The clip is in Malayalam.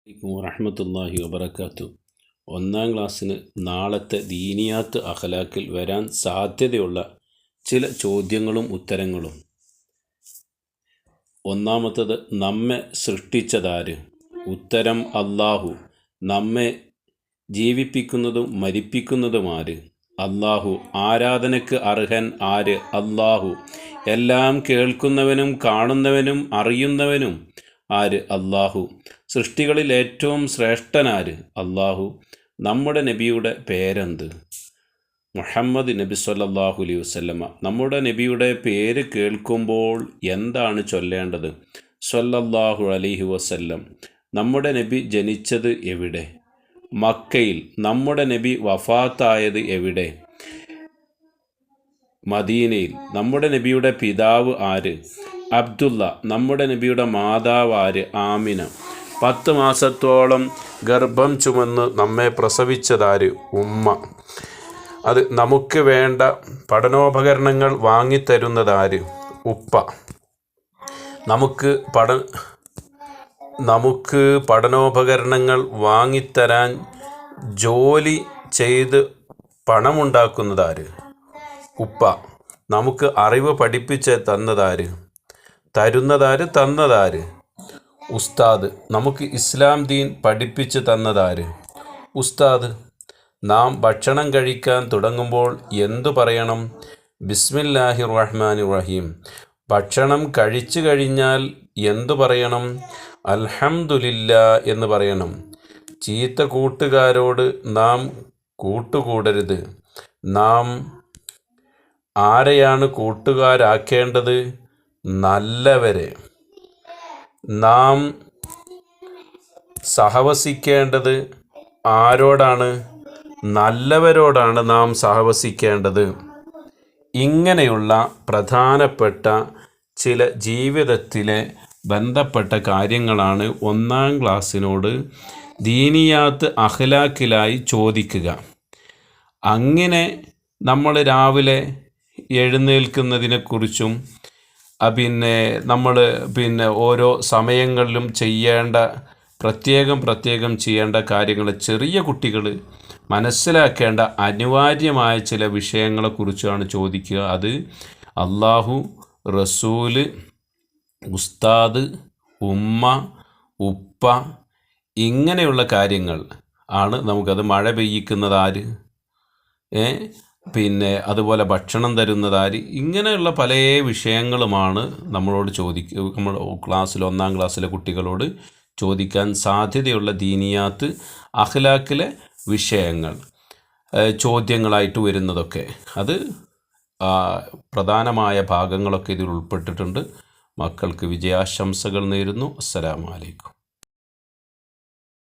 വറഹ്മത്തുള്ളാഹി വബറകാതുഹു. 1-ാം ക്ലാസ്സിന് നാളത്തെ ദീനിയാത്ത് അഖ്ലാഖിൽ വരാൻ സാധ്യതയുള്ള ചില ചോദ്യങ്ങളും ഉത്തരങ്ങളും. ഒന്നാമത്തത്, നമ്മെ സൃഷ്ടിച്ചതാര്? ഉത്തരം, അല്ലാഹു. നമ്മെ ജീവിപ്പിക്കുന്നതും മരിപ്പിക്കുന്നതുമാര്? അല്ലാഹു. ആരാധനയ്ക്ക് അർഹൻ ആര്? അല്ലാഹു. എല്ലാം കേൾക്കുന്നവനും കാണുന്നവനും അറിയുന്നവനും ആര്? അല്ലാഹു. സൃഷ്ടികളിൽ ഏറ്റവും ശ്രേഷ്ഠനാര്? അല്ലാഹു. നമ്മുടെ നബിയുടെ പേരെന്ത്? മുഹമ്മദ് നബി സല്ലല്ലാഹു അലൈഹി വസല്ലമ. നമ്മുടെ നബിയുടെ പേര് കേൾക്കുമ്പോൾ എന്താണ് ചൊല്ലേണ്ടത്? സല്ലല്ലാഹു അലൈഹി വസല്ലം. നമ്മുടെ നബി ജനിച്ചത് എവിടെ? മക്കയിൽ. നമ്മുടെ നബി വഫാത്തായത് എവിടെ? മദീനയിൽ. നമ്മുടെ നബിയുടെ പിതാവ് ആര്? അബ്ദുള്ള. നമ്മുടെ നബിയുടെ മാതാവ് ആര്? ആമിന. 10 മാസത്തോളം ഗർഭം ചുമന്ന് നമ്മെ പ്രസവിച്ചതാര്? ഉമ്മ. അത് നമുക്ക് വേണ്ട പഠനോപകരണങ്ങൾ വാങ്ങിത്തരുന്നതാര്? ഉപ്പ. നമുക്ക് പഠനോപകരണങ്ങൾ വാങ്ങിത്തരാൻ ജോലി ചെയ്ത് പണമുണ്ടാക്കുന്നതാര്? ഉപ്പ. നമുക്ക് അറിവ് പഠിപ്പിച്ച് തന്നതാര്? തന്നതാര്? ഉസ്താദ്. നമുക്ക് ഇസ്ലാം ദീൻ പഠിപ്പിച്ച് തന്നതാര്? ഉസ്താദ്. നാം ഭക്ഷണം കഴിക്കാൻ തുടങ്ങുമ്പോൾ എന്തു പറയണം? ബിസ്മില്ലാഹിർ റഹ്മാനിർ റഹീം. ഭക്ഷണം കഴിച്ചു കഴിഞ്ഞാൽ എന്തു പറയണം? അൽഹംദുലില്ലാ എന്ന് പറയണം. ചീത്ത കൂട്ടുകാരോട് നാം കൂട്ടുകൂടരുത്. നാം ആരെയാണ് കൂട്ടുകാരാക്കേണ്ടത്? നല്ലവരെ. നാം സഹവസിക്കേണ്ടത് ആരോടാണ്? നല്ലവരോടാണ് നാം സഹവസിക്കേണ്ടത്. ഇങ്ങനെയുള്ള പ്രധാനപ്പെട്ട ചില ജീവിതത്തിലെ ബന്ധപ്പെട്ട കാര്യങ്ങളാണ് 1-ാം ക്ലാസ്സിനോട് ദീനിയാത്ത് അഖ്ലാഖിലായി ചോദിക്കുക. അങ്ങനെ നമ്മൾ രാവിലെ എഴുന്നേൽക്കുന്നതിനെക്കുറിച്ചും നമ്മൾ ഓരോ സമയങ്ങളിലും പ്രത്യേകം ചെയ്യേണ്ട കാര്യങ്ങൾ, ചെറിയ കുട്ടികൾ മനസ്സിലാക്കേണ്ട അനിവാര്യമായ ചില വിഷയങ്ങളെക്കുറിച്ചാണ് ചോദിക്കുക. അത് അല്ലാഹു, റസൂല്, ഉസ്താദ്, ഉമ്മ, ഉപ്പ, ഇങ്ങനെയുള്ള കാര്യങ്ങൾ ആണ്. നമുക്കത് മഴ പെയ്യിക്കുന്നത് ആര്? അതുപോലെ ഭക്ഷണം തരുന്നതാര്? ഇങ്ങനെയുള്ള പല വിഷയങ്ങളുമാണ് നമ്മളോട് നമ്മൾ ക്ലാസ്സിൽ 1-ാം ക്ലാസ്സിലെ കുട്ടികളോട് ചോദിക്കാൻ സാധ്യതയുള്ള ദീനിയാത്ത് അഖ്ലാഖിലെ വിഷയങ്ങൾ, ചോദ്യങ്ങളായിട്ട് വരുന്നതൊക്കെ. അത് പ്രധാനമായ ഭാഗങ്ങളൊക്കെ ഇതിൽ ഉൾപ്പെട്ടിട്ടുണ്ട്. മക്കൾക്ക് വിജയാശംസകൾ നേരുന്നു. അസ്സലാമു അലൈക്കും.